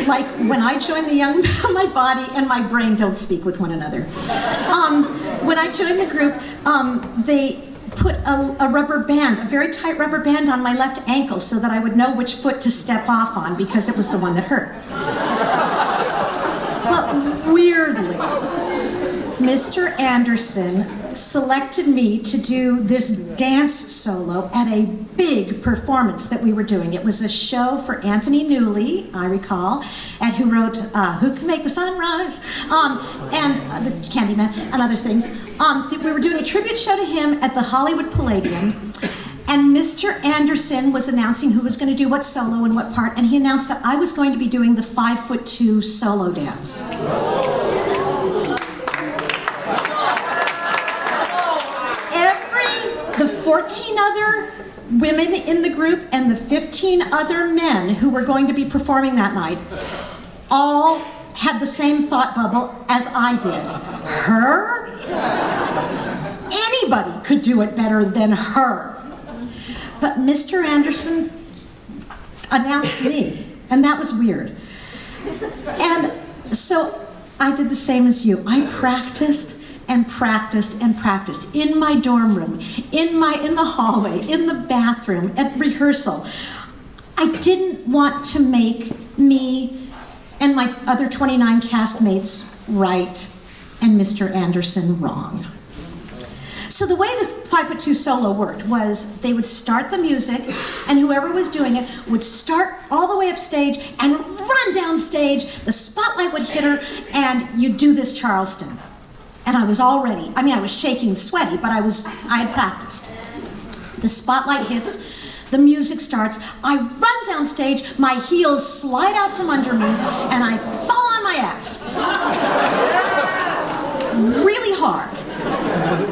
Like when I joined the Young, my body and my brain don't speak with one another. When I joined the group, they put a rubber band, a very tight rubber band on my left ankle so that I would know which foot to step off on because it was the one that hurt. But weirdly, Mr. Anderson selected me to do this dance solo at a big performance that we were doing. It was a show for Anthony Newley, I recall, and who wrote Who Can Make the Sun Rise, and the Candyman, and other things. We were doing a tribute show to him at the Hollywood Palladium, and Mr. Anderson was announcing who was going to do what solo and what part, and he announced that I was going to be doing the 5'2" solo dance. The 14 other women in the group and the 15 other men who were going to be performing that night all had the same thought bubble as I did. Her? Anybody could do it better than her. But Mr. Anderson announced me, and that was weird. And so I did the same as you. I practiced and practiced and practiced in my dorm room, in the hallway, in the bathroom, at rehearsal. I didn't want to make me and my other 29 castmates right and Mr. Anderson wrong. So the way the 5'2" solo worked was they would start the music, and whoever was doing it would start all the way up stage and run down stage. The spotlight would hit her, and you'd do this Charleston. And I was all ready. I mean, I was shaking, sweaty, but I had practiced. The spotlight hits, the music starts, I run down stage, my heels slide out from under me, and I fall on my ass. Really hard.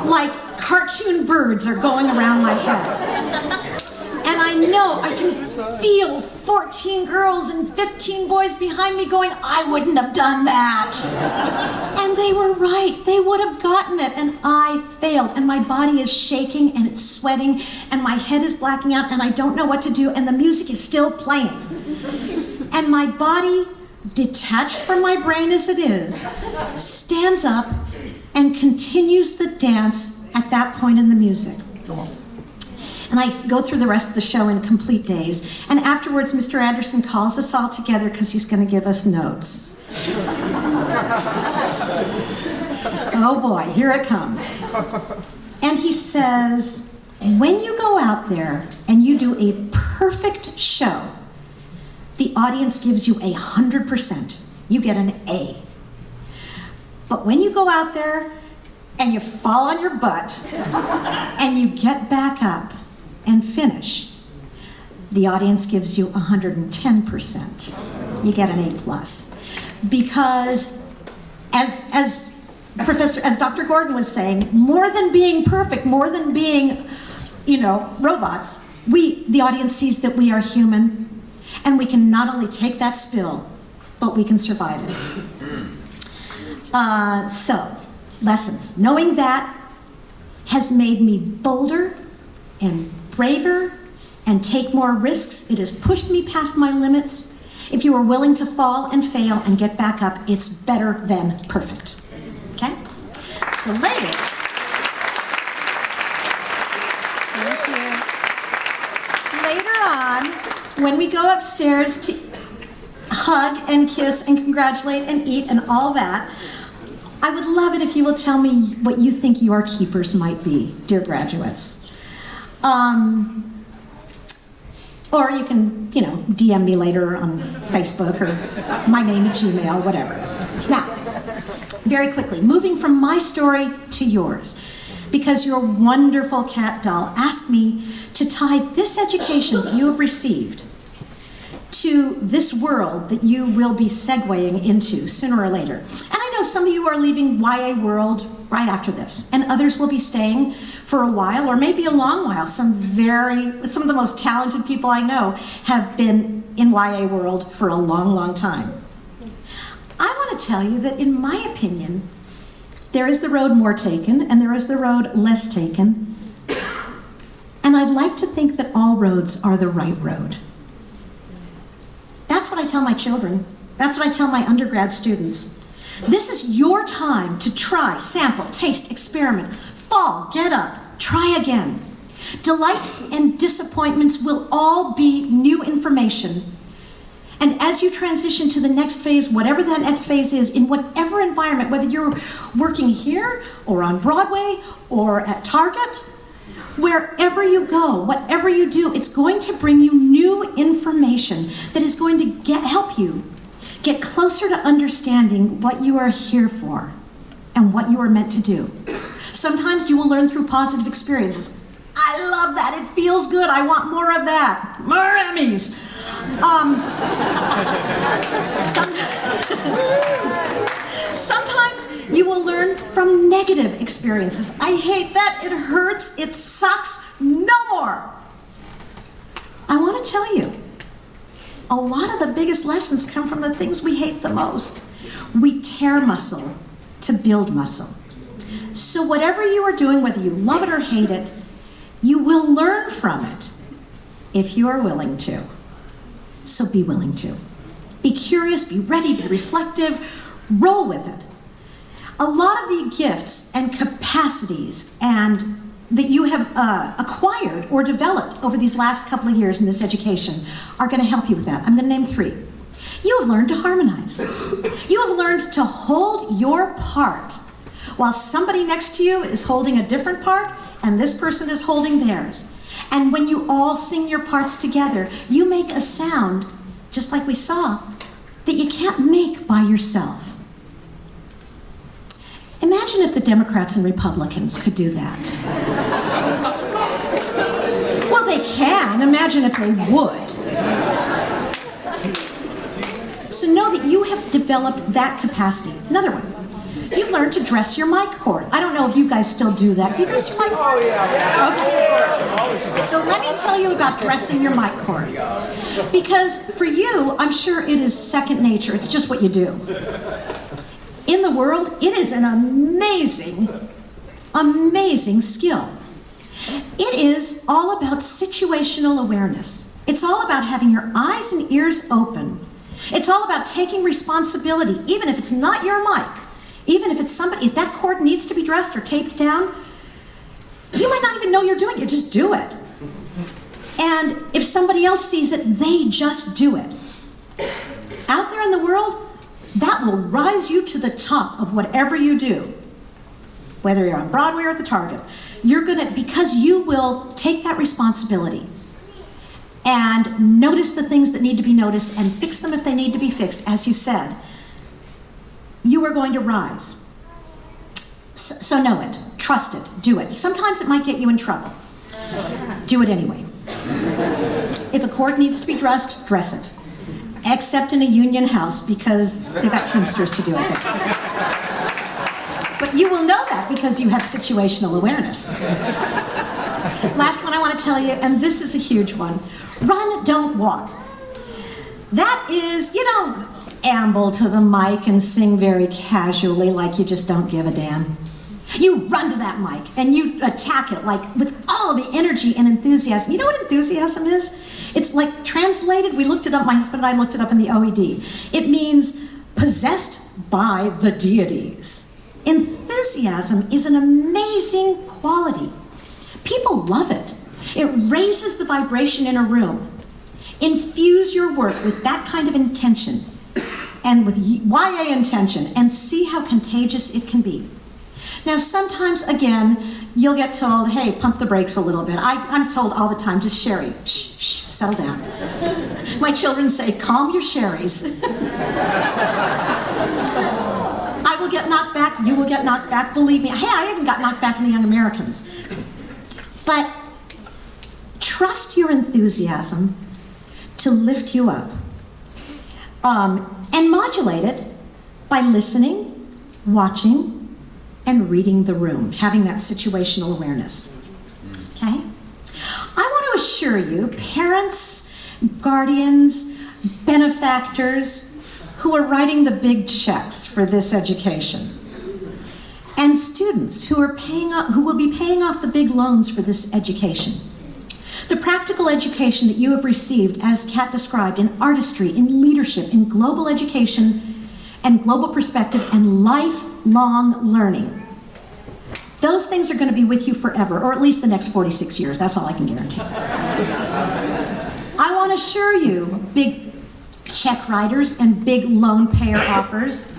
Like cartoon birds are going around my head. And I know, I can feel 14 girls and 15 boys behind me going, I wouldn't have done that. And they were right. They would have gotten it, and I failed. And my body is shaking, and it's sweating, and my head is blacking out, and I don't know what to do, and the music is still playing. And my body, detached from my brain as it is, stands up and continues the dance at that point in the music. Come on. And I go through the rest of the show in complete daze. And afterwards, Mr. Anderson calls us all together because he's going to give us notes. Oh boy, here it comes. And he says, when you go out there and you do a perfect show, the audience gives you 100%. You get an A. But when you go out there and you fall on your butt and you get back up and finish, the audience gives you 110%. You get an A+. Because as Dr. Gordon was saying, more than being perfect, more than being, robots, the audience sees that we are human, and we can not only take that spill, but we can survive it. So, lessons. Knowing that has made me bolder and braver and take more risks. It has pushed me past my limits. If you are willing to fall and fail and get back up, it's better than perfect. Okay? So later, thank you. Later on, when we go upstairs to hug and kiss and congratulate and eat and all that, I would love it if you will tell me what you think your keepers might be, dear graduates. Or you can, DM me later on Facebook or my name at Gmail, whatever. Now, very quickly, moving from my story to yours, because your wonderful cat doll asked me to tie this education that you have received to this world that you will be segueing into sooner or later. And I know some of you are leaving YA World right after this, and others will be staying for a while, or maybe a long while. Some of the most talented people I know have been in YA World for a long, long time. I want to tell you that in my opinion, there is the road more taken, and there is the road less taken. And I'd like to think that all roads are the right road. That's what I tell my children. That's what I tell my undergrad students. This is your time to try, sample, taste, experiment, fall, get up, try again. Delights and disappointments will all be new information. And as you transition to the next phase, whatever that next phase is, in whatever environment, whether you're working here or on Broadway or at Target, wherever you go, whatever you do, it's going to bring you new information that is going to help you get closer to understanding what you are here for and what you are meant to do. Sometimes you will learn through positive experiences. I love that. It feels good. I want more of that. More Emmys. Sometimes you will learn from negative experiences. I hate that. It hurts. It sucks. No more. I want to tell you, a lot of the biggest lessons come from the things we hate the most. We tear muscle to build muscle. So whatever you are doing, whether you love it or hate it, you will learn from it if you are willing to. So be willing to. Be curious, be ready, be reflective, roll with it. A lot of the gifts and capacities and that you have acquired or developed over these last couple of years in this education are going to help you with that. I'm going to name 3. You have learned to harmonize. You have learned to hold your part while somebody next to you is holding a different part and this person is holding theirs. And when you all sing your parts together, you make a sound, just like we saw, that you can't make by yourself. Imagine if the Democrats and Republicans could do that. Well, they can. Imagine if they would. So know that you have developed that capacity. Another one. You've learned to dress your mic cord. I don't know if you guys still do that. Do you dress your mic cord? Oh, yeah. Okay. So let me tell you about dressing your mic cord. Because for you, I'm sure it is second nature. It's just what you do. In the world, it is an amazing, amazing skill. It is all about situational awareness. It's all about having your eyes and ears open. It's all about taking responsibility, even if it's not your mic. Even if it's somebody, if that cord needs to be dressed or taped down, you might not even know you're doing it, just do it. And if somebody else sees it, they just do it. Out there in the world, that will rise you to the top of whatever you do. Whether you're on Broadway or at the Target, because you will take that responsibility and notice the things that need to be noticed and fix them if they need to be fixed, as you said. You are going to rise. So know it, trust it, do it. Sometimes it might get you in trouble. Do it anyway. If a cord needs to be dressed, dress it. Except in a union house because they've got Teamsters to do it there. But you will know that because you have situational awareness. Last one I want to tell you, and this is a huge one. Run, don't walk. That is, amble to the mic and sing very casually like you just don't give a damn. You run to that mic and you attack it like with all the energy and enthusiasm. You know what enthusiasm is? It's like translated, we looked it up, my husband and I looked it up in the OED. It means possessed by the deities. Enthusiasm is an amazing quality. People love it. It raises the vibration in a room. Infuse your work with that kind of intention and with YA intention and see how contagious it can be. Now, sometimes, again, you'll get told, hey, pump the brakes a little bit. I'm told all the time, just Cheri, shh, settle down. My children say, calm your Cheris. I will get knocked back, you will get knocked back, believe me. Hey, I even got knocked back in the Young Americans. But trust your enthusiasm to lift you up. And modulate it by listening, watching, and reading the room, having that situational awareness. Okay? I want to assure you, parents, guardians, benefactors who are writing the big checks for this education, and students who will be paying off the big loans for this education. The practical education that you have received, as Kat described, in artistry, in leadership, in global education, and global perspective, and lifelong learning. Those things are going to be with you forever, or at least the next 46 years. That's all I can guarantee. I want to assure you, big check writers and big loan payer offers,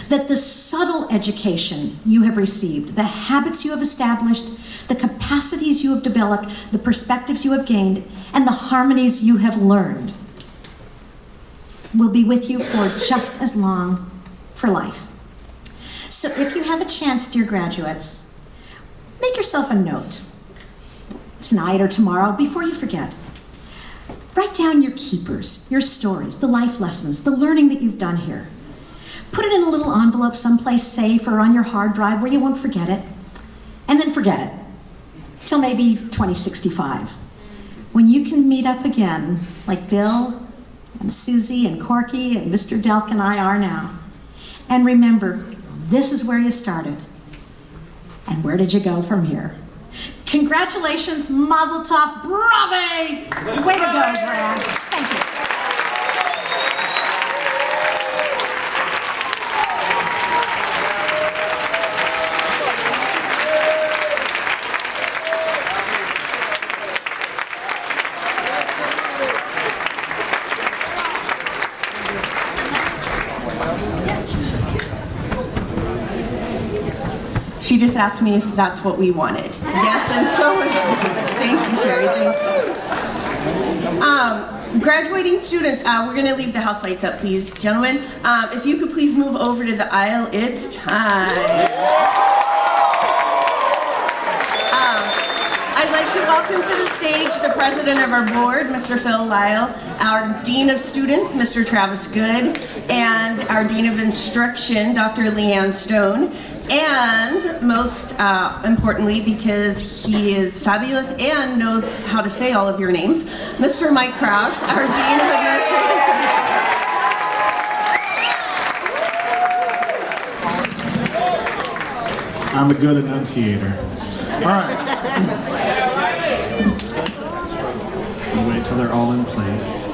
that the subtle education you have received, the habits you have established, the capacities you have developed, the perspectives you have gained, and the harmonies you have learned will be with you for just as long, for life. So if you have a chance, dear graduates, make yourself a note tonight or tomorrow before you forget. Write down your keepers, your stories, the life lessons, the learning that you've done here. Put it in a little envelope someplace safe or on your hard drive where you won't forget it. And then forget it till maybe 2065, when you can meet up again like Bill and Susie and Corky and Mr. Delk and I are now. And remember, this is where you started. And where did you go from here? Congratulations, Mazel Tov, bravo! Way to go, grads. Thank you. She just asked me if that's what we wanted. Yes, and so thank you, Cheri. Thank you. Graduating students, we're going to leave the house lights up, please, gentlemen. If you could please move over to the aisle, it's time. I'd like to welcome to the stage the president of our board, Mr. Phil Lyle, our dean of students, Mr. Travis Good, and our dean of instruction, Dr. Leanne Stone, and most importantly, because he is fabulous and knows how to say all of your names, Mr. Mike Crouch, our dean of administrative services. I'm a good enunciator. All right. Wait till they're all in place.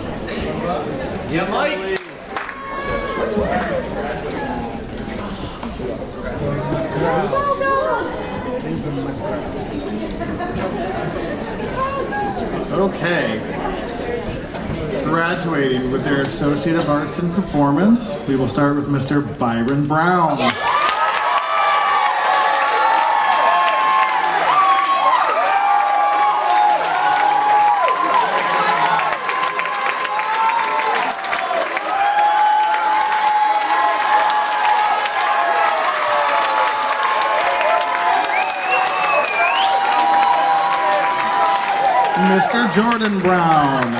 Yeah, Mike. Okay. Graduating with their Associate of Arts in Performance, we will start with Mr. Byron Brown. Mr. Jordan Brown.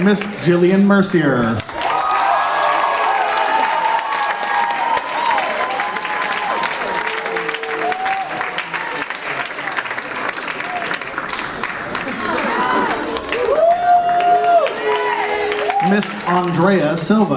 Miss Jillian Mercier. Andrea Silva.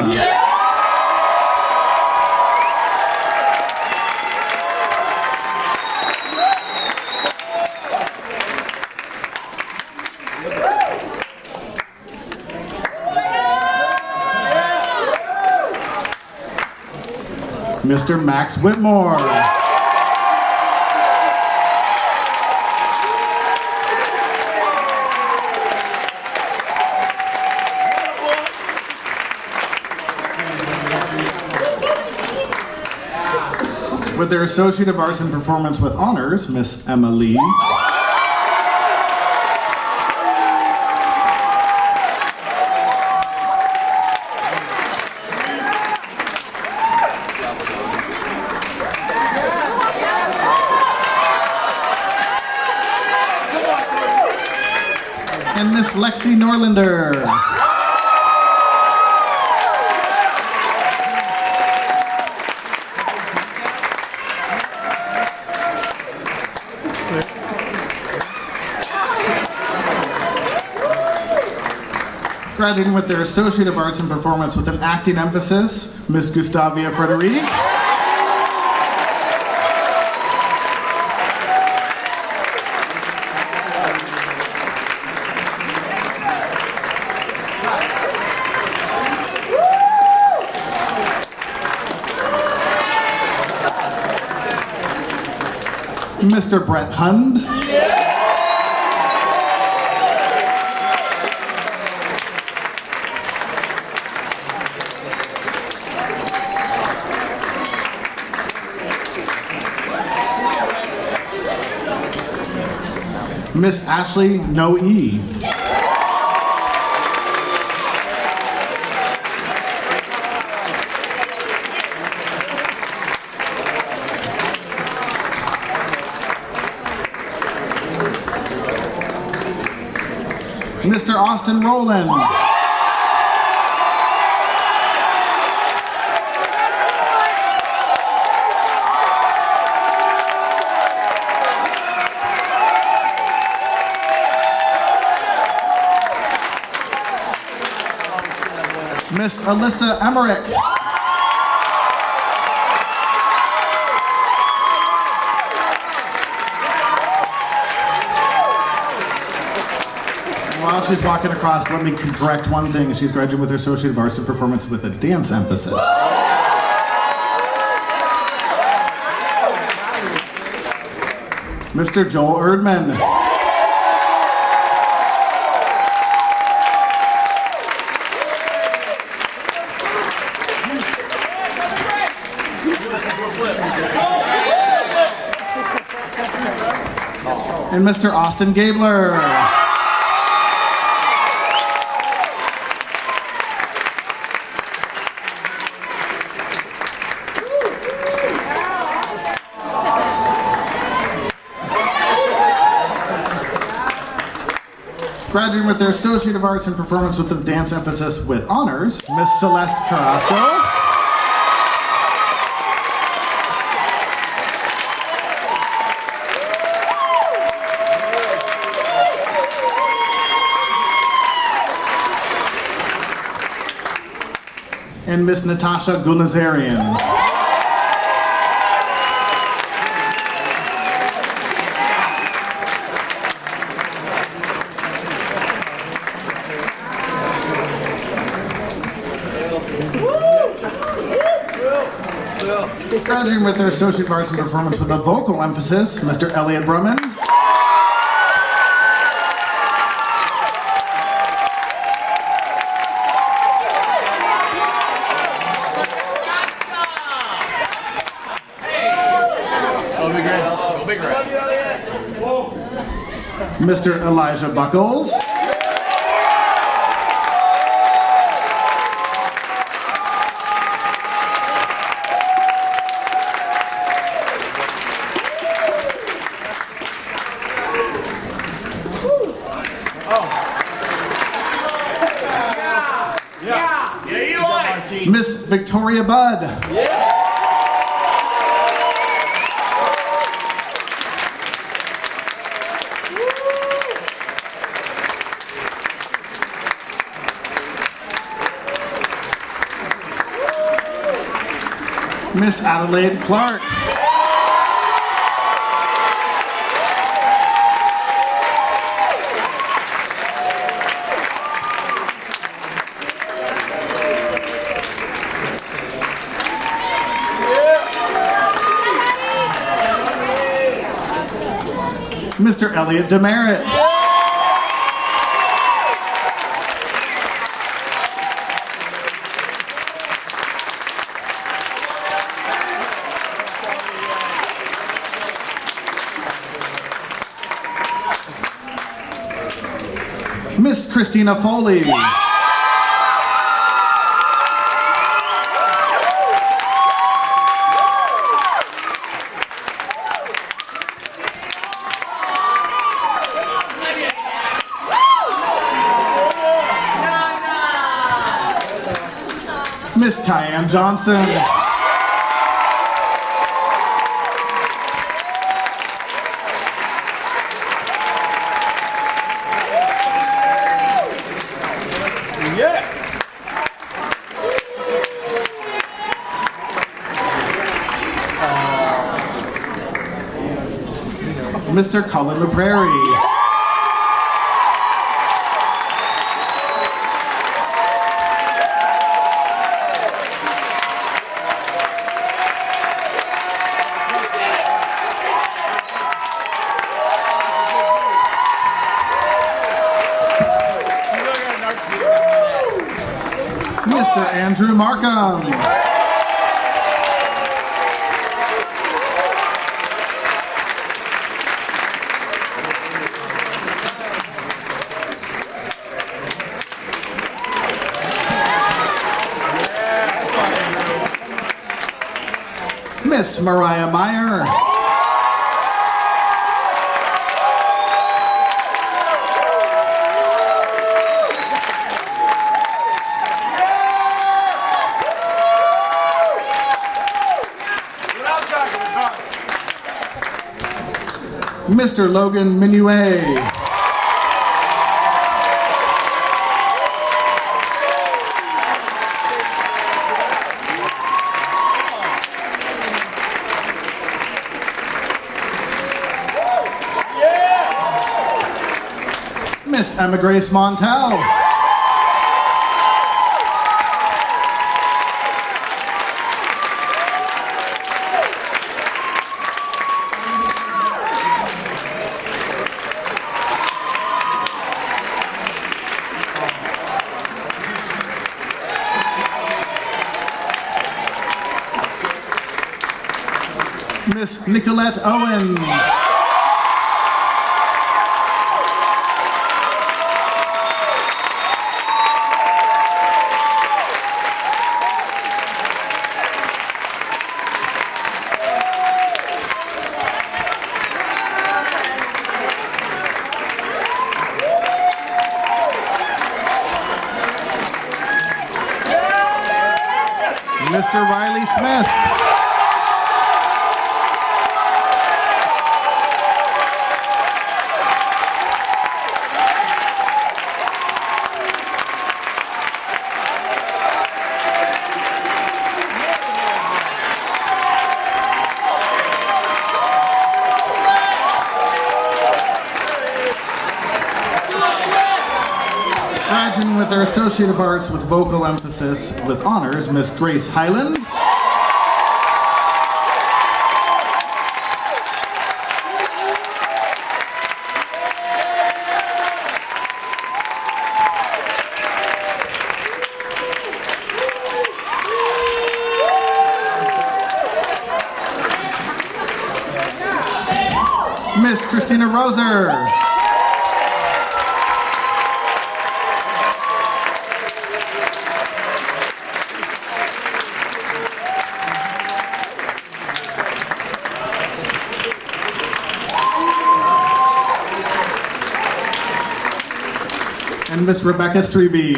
Mr. Max Whitmore. With their Associate of Arts in Performance with Honors, Miss Emma Lee. And Miss Lexi Norlander. Graduating with their Associate of Arts in Performance with an acting emphasis, Miss Gustavia Frederique. Mr. Brett Hund. Miss Ashley Noe. Mr. Austin Rowland. Miss Alyssa Emmerich. While she's walking across, let me correct one thing. She's graduating with her Associate of Arts in Performance with a dance emphasis. Mr. Joel Erdman. And Mr. Austin Gabler. Graduating with their Associate of Arts in Performance with a dance emphasis with honors, Miss Celeste Carrasco. And Miss Natasha Gulnazarian. Graduating with their Associate of Arts in Performance with a vocal emphasis, Mr. Elliot Drummond. Mr. Elijah Buckles. Miss Victoria Budd. Miss Adelaide Clark. Mr. Elliot Demerit. Miss Christina Foley. Miss Cayenne Johnson. Mr. Colin McPrairie. Mr. Andrew Markham. Miss Mariah Meyer. Mr. Logan Minuet. Miss Emma Grace Montel. Miss Nicolette Owens. Mr. Riley Smith. Graduating with their Associate of Arts with vocal emphasis with honors, Miss Grace Highland. Miss Christina Roser. And Miss Rebecca Strebe.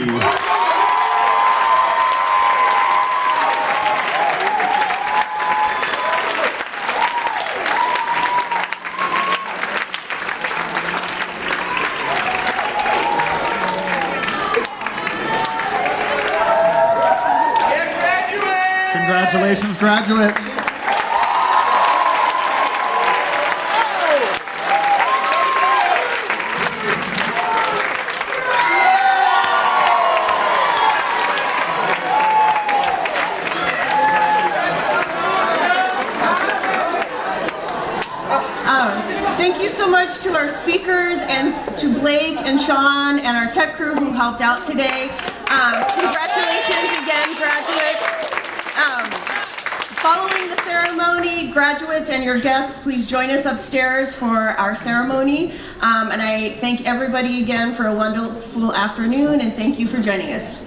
Congratulations, graduates. Thank you so much to our speakers and to Blake and Sean and our tech crew who helped out today. Congratulations again, graduates. Following the ceremony, graduates and your guests, please join us upstairs for our ceremony. And I thank everybody again for a wonderful afternoon, and thank you for joining us.